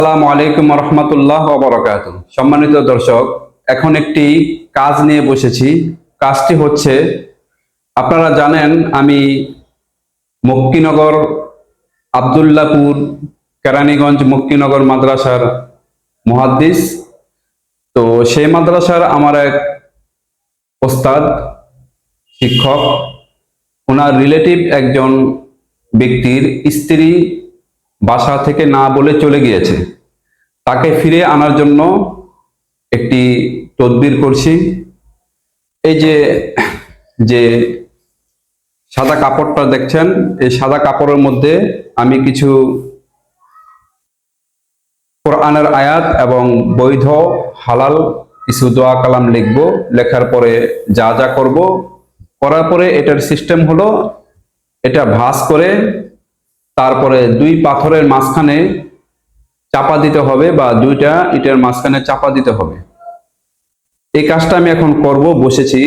আসসালামু আলাইকুম রহমতুল্লাহ বারাকাতুহু। সম্মানিত দর্শক, এখন একটি কাজ নিয়ে বসেছি। কাজটি হচ্ছে, আপনারা জানেন আমি মক্কিনগর আবদুল্লাপুর কেরানীগঞ্জ মক্কিনগর মাদ্রাসার মুহাদ্দিস। তো সেই মাদ্রাসার আমার এক ওস্তাদ শিক্ষক, ওনার রিলেটিভ একজন ব্যক্তির স্ত্রী বাসা থেকে না বলে চলে গিয়েছে। তাকে ফিরে আনার জন্য একটি তদবির করছি। এই যে যে সাদা কাপড়টা দেখছেন, এই সাদা কাপড়ের মধ্যে আমি কিছু কোরআনের আয়াত এবং বৈধ হালাল কিছু দোয়া কালাম লিখব। লেখার পরে যা যা করব, করার পরে এটার সিস্টেম হলো, এটা ভাঁজ করে তারপরে দুই পাথরের মাঝখানে চাপা দিতে হবে, বা দুইটা ইটের মাঝখানে চাপা দিতে হবে। এই কাজটা আমি এখন করব, বসেছি।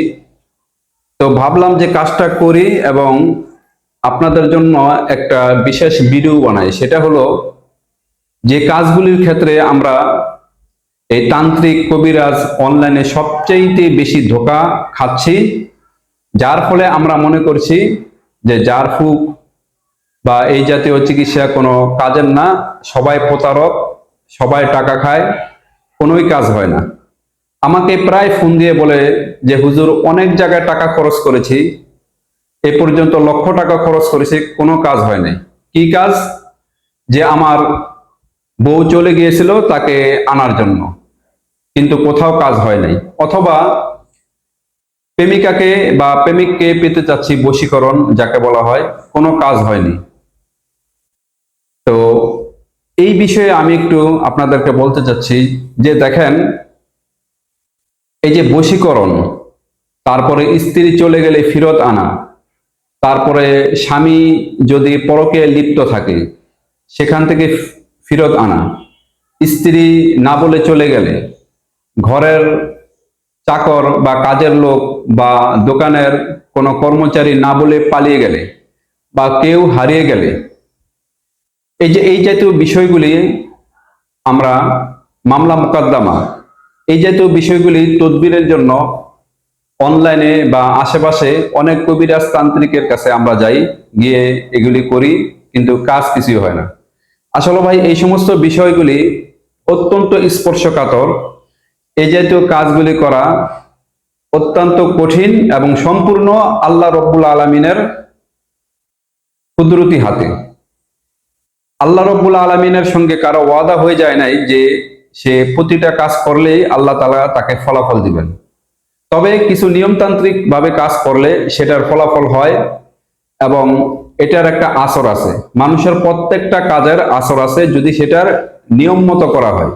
তো ভাবলাম যে কাজটা করি এবং আপনাদের জন্য একটা বিশেষ ভিডিও বানাই। সেটা হলো, যে কাজগুলির ক্ষেত্রে আমরা এই তান্ত্রিক কবিরাজ অনলাইনে সবচেয়ে বেশি ধোঁকা খাচ্ছি, যার ফলে আমরা মনে করছি যে জার ফুক বা এই জাতীয় চিকিৎসা কোনো কাজের না, সবাই প্রতারক, সবাই টাকা খায়, কোনোই কাজ হয় না। আমাকে প্রায় ফোন দিয়ে বলে যে হুজুর, অনেক জায়গায় টাকা খরচ করেছি, এ পর্যন্ত লক্ষ টাকা খরচ করেছি, কোনো কাজ হয় নাই। কি কাজ? যে আমার বউ চলে গিয়েছিল তাকে আনার জন্য, কিন্তু কোথাও কাজ হয় নাই। অথবা প্রেমিকাকে বা প্রেমিককে পেতে চাচ্ছি, বশীকরণ যাকে বলা হয়, কোনো কাজ হয়নি। তো এই বিষয়ে আমি একটু আপনাদেরকে বলতে চাচ্ছি যে দেখেন, এই যে বশীকরণ, তারপরে স্ত্রী চলে গেলে ফেরত আনা, তারপরে স্বামী যদি পরকে লিপ্ত থাকে সেখান থেকে ফেরত আনা, স্ত্রী না বলে চলে গেলে, ঘরের চাকর বা কাজের লোক বা দোকানের কোনো কর্মচারী না বলে পালিয়ে গেলে, বা কেউ হারিয়ে গেলে, এই জাতীয় বিষয়গুলি আমরা মামলা মোকদ্দমা, এই জাতীয় বিষয়গুলি তদবিরের জন্য অনলাইনে বা আশেপাশে অনেক কবিরাজ তান্ত্রিকের কাছে আমরা যাই, গিয়ে এগুলি করি, কিন্তু কাজ কিছুই হয় না। আসলে ভাই, এই সমস্ত বিষয়গুলি অত্যন্ত স্পর্শকাতর। এই জাতীয় কাজগুলি করা অত্যন্ত কঠিন এবং সম্পূর্ণ আল্লাহ রব্বুল আলমিনের কুদরতি হাতে। আল্লাহ রব্বুল আলমিনের সঙ্গে কারো ওয়াদা হয়ে যায় নাই যে সে প্রতিটা কাজ করলেই আল্লাহ তাআলা তাকে ফলাফল দিবেন। তবে কিছু নিয়মতান্ত্রিক ভাবে কাজ করলে সেটার ফলাফল হয়, এবং এটার একটা আসর আছে। মানুষের প্রত্যেকটা কাজের আসর আছে যদি সেটার নিয়ম মতো করা হয়।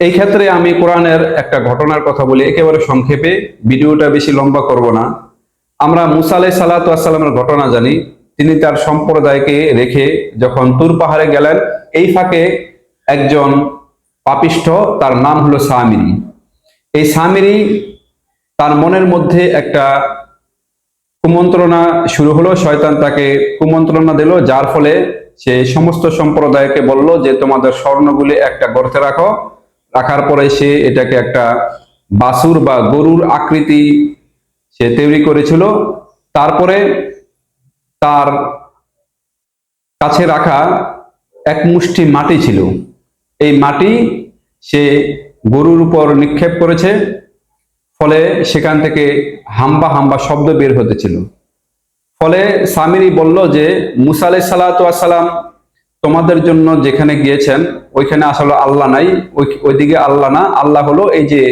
এই ক্ষেত্রে আমি কোরআনের একটা ঘটনার কথা বলি একেবারে সংক্ষেপে, ভিডিওটা বেশি লম্বা করব না। আমরা মুসা আলাইহিস সালাতু ওয়াস সালামের ঘটনা জানি। তিনি তার সম্প্রদায়কে রেখে যখন তুর পাহাড়ে গেলেন, এই ফাঁকে একজন পাপিষ্ঠ, তার নাম হলো সামিরী। এই সামিরী, তার মনের মধ্যে একটা কুমন্ত্রণা শুরু হলো। শয়তান তাকে কুমন্ত্রণা দিল, যার ফলে সে সমস্ত সম্প্রদায়কে বলল যে তোমাদের স্বর্ণগুলি একটা গর্তে রাখো। রাখার পরে সে এটাকে একটা বাছুর বা গরুর আকৃতি সে তৈরি করেছিল। তারপরে তার কাছে রাখা এক মুষ্টি মাটি ছিল, এই মাটি সে গরুর উপর নিক্ষেপ করেছে, ফলে সেখান থেকে হাম্বা হাম্বা শব্দ বের হতেছিল। ফলে সামিরী বলল যে মুসা আলাইহিস সালাতু ওয়াস সালাম তোমাদের জন্য যেখানে গিয়েছেন ওইখানে আসলে আল্লাহ নাই, ওইদিকে আল্লাহ না, আল্লাহ হলো এই যে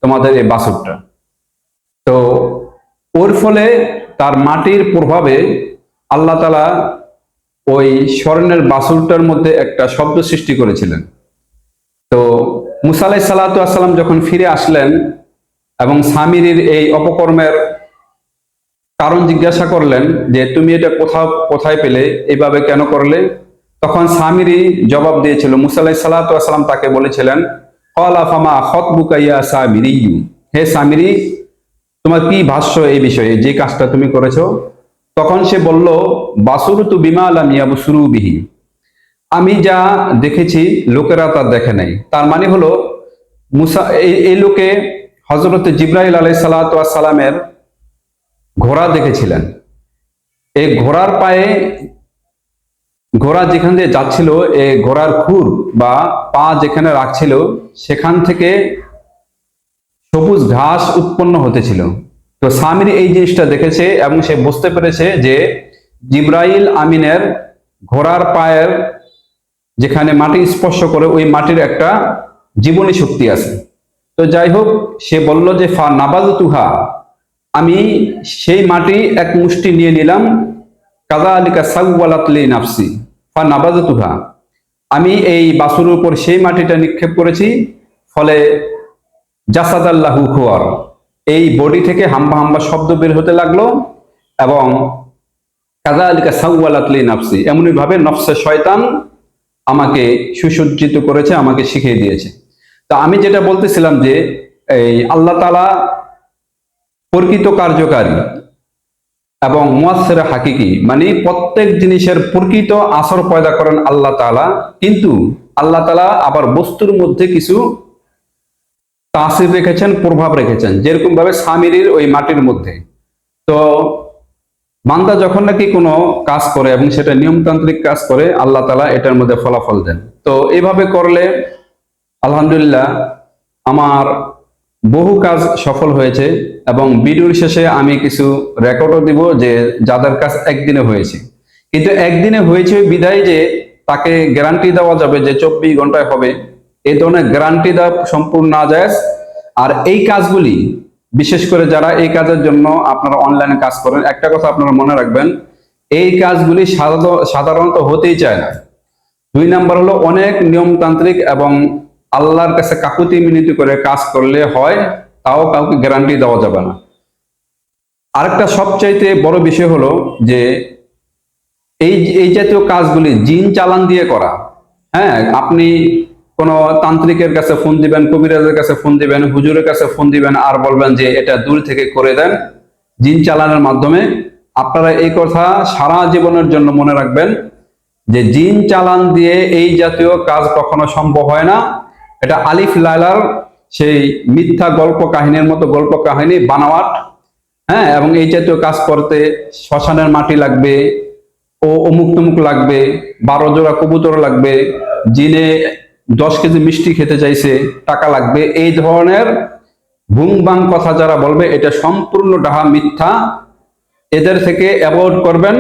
তোমাদের এই বাছুরটা। তো ওর ফলে তার মাটির প্রভাবে আল্লাহ তাআলা ওই স্বর্ণের বাছুরটার মধ্যে একটা শব্দ সৃষ্টি করেছিলেন। তো মুসা আলাইহিস সালাতু ওয়াস সালাম যখন ফিরে আসলেন এবং সামিরীর এই অপকর্মের কারণ জিজ্ঞাসা করলেন যে তুমি এটা কোথায় পেলে, এইভাবে কেন করলে, তখন সামিরী জবাব দিয়েছিল, মুসা আলাইহিস সালাতু ওয়াস সালাম তাকে বলেছিলেন, ক্বালা ফামা খাতবুকা ইয়া সামিরী, হে সামিরী, তোমার কি ভাষ্য এই বিষয়ে, যে কাজটা তুমি করেছো? তখন সে বলল, বাসুরতু বিমা লাম ইয়াবসুরু বিহি, আমি যা দেখেছি লোকেরা তা দেখে নাই। তার মানে হলো মুসা এই লোকে হযরত জিবরাইল আলাইহিস সালাতু ওয়াস সালামের ঘোড়া দেখেছিলেন। এই ঘোড়ার পায়ে, ঘোড়া যেখান দিয়ে যাচ্ছিল, এই ঘোড়ার খুর বা পা যেখানে রাখছিল সেখান থেকে সবুজ ঘাস উৎপন্ন হতেছিল। তো সামির এই জিনিসটা দেখেছে এবং সে বুঝতে পেরেছে যে জিবরাইল আমিনের ঘোড়ার পায়ের যেখানে মাটি স্পর্শ করে ওই মাটির একটা জীবনী শক্তি আছে। তো যাই হোক, সে বলল যে ফা নাবাযতুহা, আমি সেই মাটি এক মুষ্টি নিয়ে নিলাম। কাযালিকা সাওয়ালাত লি নাফসি ফা নাবাযতুহা, আমি এই বাছুরের উপর সেই মাটিটা নিক্ষেপ করেছি, ফলে জাসাদাল্লাহু খুয়ার, এই বডি থেকে হাম্বা হাম্বা শব্দ বের হতে লাগলো। এবং কাযালিকা সাওয়ালাত লি নাফসি, এমনি ভাবে নফসে শয়তান আমাকে সুসজ্জিত করেছে, আমাকে শিখিয়ে দিয়েছে। তা আমি যেটা বলতেছিলাম যে এই আল্লাহ তাআলা প্রকৃত কার্যকারী এবং মুয়াসসির হাকিকি, মানে প্রত্যেক জিনিসের প্রকৃত আসর পয়দা করেন আল্লাহ তাআলা। কিন্তু আল্লাহ তাআলা আবার বস্তুর মধ্যে কিছু তাসির রেখেছেন, প্রভাব রেখেছেন, যেরকম ভাবে সামিরির ওই মাটির মধ্যে। তো বান্দা যখন নাকি কোনো কাজ করে এবং সেটা নিয়মতান্ত্রিক কাজ করে, আল্লাহ তাআলা এটার মধ্যে ফলাফল দেন। তো এইভাবে করলে আলহামদুলিল্লাহ আমার বহু কাজ সফল হয়েছে। এবং ভিডিওর শেষে আমি কিছু রেকর্ডও দিব যে যাদের কাজ একদিনে হয়েছে। কিন্তু একদিনে হয়েছে বিধায় যে তাকে গ্যারান্টি দেওয়া যাবে যে 24 ঘন্টায় হবে, এই ধরনের গ্যারান্টি দেওয়া সম্পূর্ণ নাজায়েজ। আর এই কাজগুলি, বিশেষ করে যারা এই কাজের জন্য আপনারা অনলাইনে কাজ করেন, একটা কথা আপনারা মনে রাখবেন, এই কাজগুলি সাধারণত হতেই চায় না। 2 নাম্বার হলো অনেক নিয়মতান্ত্রিক এবং আল্লাহর কাছে কাকুতি মিনতি করে কাজ করলে হয়, তাও কাউকে গ্যারান্টি দেওয়া যাবে না। আরেকটা সবচাইতে বড় বিষয় হলো যে এই এই জাতীয় কাজগুলি জিন চালান দিয়ে করা। হ্যাঁ, আপনি কোন তান্ত্রিকের কাছে ফোন দিবেন, কবিরাজের কাছে ফোন দিবেন, হুজুরের কাছে ফোন দিবেন, আর বলবেন যে এটা দূর থেকে করে দেন জিন চালানোর মাধ্যমে। আপনারা এই কথা সারা জীবনের জন্য মনে রাখবেন যে জিন চালান দিয়ে এই জাতীয় কাজ কখনো সম্ভব হয় না। এটা আলিফ লায়লার সেই মিথ্যা গল্প কাহিনীর মতো গল্প কাহিনী, বানাওয়াট। হ্যাঁ, এবং এই জাতীয় কাজ করতে শ্মশানের মাটি লাগবে, ও অমুক তমুক লাগবে, 12 জোড়া কবুতর লাগবে, জিনে 10 কেজি মিষ্টি খেতে চাইছে, টাকা লাগবে, এই ধরনের বুং বাং কথা যারা বলবে এটা সম্পূর্ণ ডাহা, মিথ্যা। এদের থেকে অ্যাভয়েড করবেন।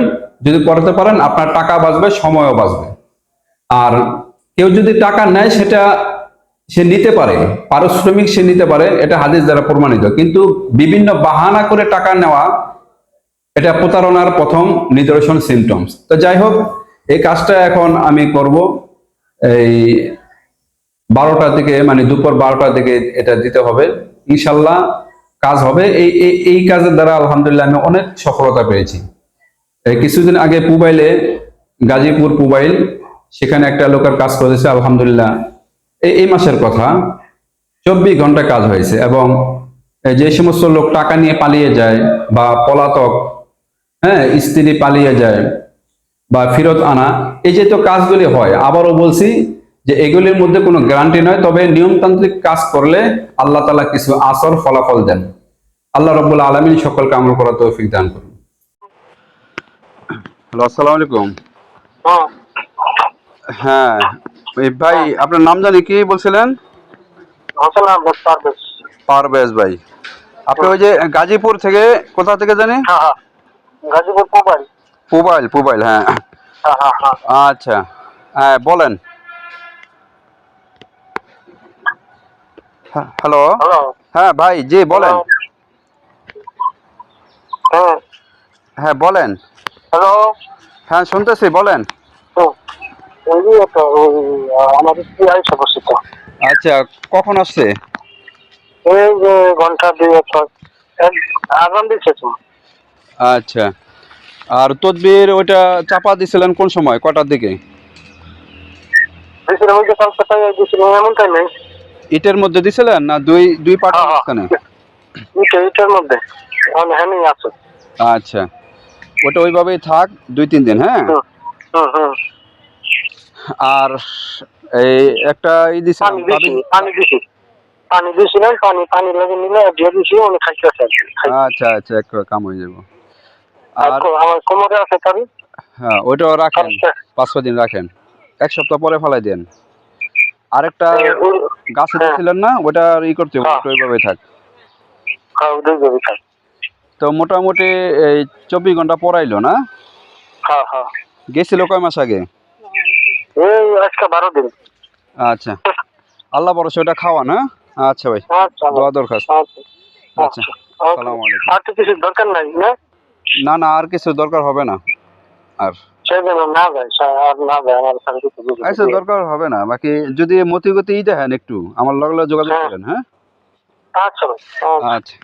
যদি করতে পারেন আপনার টাকা বাঁচবে, সময়ও বাঁচবে। আর কেউ যদি টাকা নেয় সেটা সে নিতে পারে, পারিশ্রমিক সে নিতে পারে, এটা হাদিস দ্বারা প্রমাণিত। কিন্তু বিভিন্ন বাহানা করে টাকা নেওয়া, এটা প্রতারণার প্রথম নিদর্শন, সিমটমস। তো যাই হোক, এই কাজটা এখন আমি করব এই 12টার দিকে, মানে দুপুর 12টার দিকে এটা দিতে হবে। ইনশাল্লাহ কাজ হবে। এই কাজের দ্বারা আলহামদুলিল্লাহ আমি অনেক সফলতা পেয়েছি। এই কিছুদিন আগে পুবাইলে, গাজীপুর পুবাইল, সেখানে একটা লোকের কাজ করেছে আলহামদুলিল্লাহ। এই মাসের কথা, 24 ঘন্টা কাজ হয়েছে। এবং যে সমস্ত লোক টাকা নিয়ে পালিয়ে যায় বা পলাতক, হ্যাঁ, স্ত্রী পালিয়ে যায় বা ফেরত আনা, এই যে তো কাজগুলি হয়, আবারও বলছি যে এগুলির মধ্যে কোনো গ্যারান্টি নয়। তবে নিয়মতান্ত্রিক কাজ করলে আল্লাহ তাআলা কিছু আসর ফলাফল দেন। আল্লাহ রাব্বুল আলামিন সকলকে আমল করার তৌফিক দান করুন। হ্যালো, আসসালামু আলাইকুম। হ্যাঁ ভাই, আপনার নাম জানি কি বলছিলেন? পারভেজ ভাই, আপনি ওই যে গাজীপুর থেকে, কোথা থেকে জানি? গাজীপুর পুবাইল। পুবাইল, পুবাইল, হ্যাঁ। আচ্ছা, হ্যাঁ বলেন। হ্যালো, হ্যাঁ ভাই, জি বলেন। হ্যাঁ বলেন। হ্যালো, হ্যাঁ শুনতেছি, বলেন। আমার স্ত্রী আইসা বসে তো। আচ্ছা, কখন আসছে? এই যে ঘন্টা 2 আগাম দিচ্ছে তো। আচ্ছা, আর তদবির ওইটা চাপা দিছিলেন কোন সময়, কটার দিকে? দিছিলাম ওই যে কালকাতায় দিছিলাম, এমনটাই নেই। ইটের মধ্যে দিছিলেন না দুই পাটের মাঝখানে? ইটের মধ্যে হ্যাঁ আছে। আচ্ছা, ওটা ওইভাবেই থাক 2-3 দিন, হ্যাঁ। আর এই একটা দিছিলাম পানি দিছি পানি দিছিলাম, পানি লাগে নিলে দিয়ে দিছি, উনি খাইতেছে আর কি। আচ্ছা আচ্ছা, একটু কাম হয়ে যাব। আর আর আমার কোমরে আছে তারি। হ্যাঁ, ওইটাও রাখেন, 5-6 দিন রাখেন, এক সপ্তাহ পরে ফেলাই দেন। আরেকটা গাছে হ্যাঁ দিছিলেন না, ওটা করতে হবে, হ্যাঁ ওটা ওইভাবে থাক। হ্যাঁ, ওটাই যাবে খাই। তো মোটামুটি এই 24 ঘন্টা পরাইলো না? হ্যাঁ হ্যাঁ, গেছিল কয় মাস আগে? এই আজকে 12 দিন। আচ্ছা, আল্লাহ ভরসা, ওটা খাওয়া না? আচ্ছা ভাই, আচ্ছা দোয়া দরখাস্ত। আচ্ছা আচ্ছা, আচ্ছা, আসসালামু আলাইকুম। আর তো কিছু দরকার নাই না? না না, আর কিছু দরকার হবে না। আর সে যেন না যায়, আর না যায় আমার সাথে কিছু বুঝে আচ্ছা, দরকার হবে না। বাকি যদি মতি গতি দেখেন একটু আমার লগে লগে যোগাযোগ হ্যাঁ করেন। হ্যাঁ, আচ্ছা ভাই, আচ্ছা। আচ্ছা।